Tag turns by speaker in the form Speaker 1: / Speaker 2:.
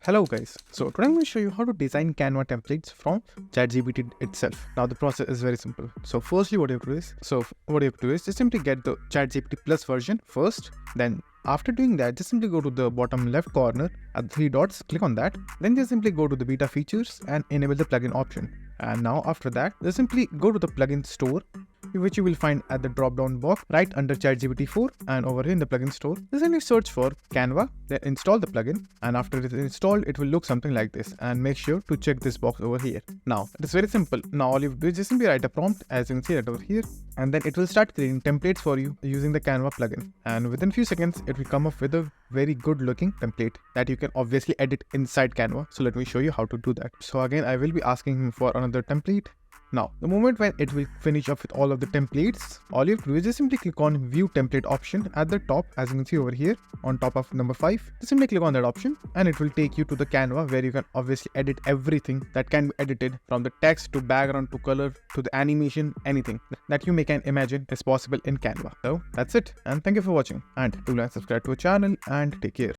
Speaker 1: Hello guys, so today I'm going to show you how to design Canva templates from ChatGPT itself. Now the process is very simple. So firstly what you have to do is just simply get the ChatGPT Plus version first. Then after doing that, just simply go to the bottom left corner at the three dots, click on that. Then just simply go to the beta features and enable the plugin option. And now after that, just simply go to the plugin store, which you will find at the drop down box right under ChatGPT 4, and over here in the plugin store, just simply search for Canva, then install the plugin, and after it is installed, it will look something like this, and make sure to check this box over here. Now, it is very simple. Now all you do is just simply write a prompt, as you can see right over here, and then it will start creating templates for you using the Canva plugin. And within few seconds, it will come up with a very good looking template that you can obviously edit inside Canva. So let me show you how to do that. So again, I will be asking him for another template. Now, the moment when it will finish up with all of the templates, all you have to do is just simply click on View Template option at the top, as you can see over here on top of number 5. Just simply click on that option and it will take you to the Canva where you can obviously edit everything that can be edited, from the text to background to color to the animation. Anything that you can imagine is possible in Canva. So that's it, and thank you for watching, and do like, subscribe to our channel, and take care.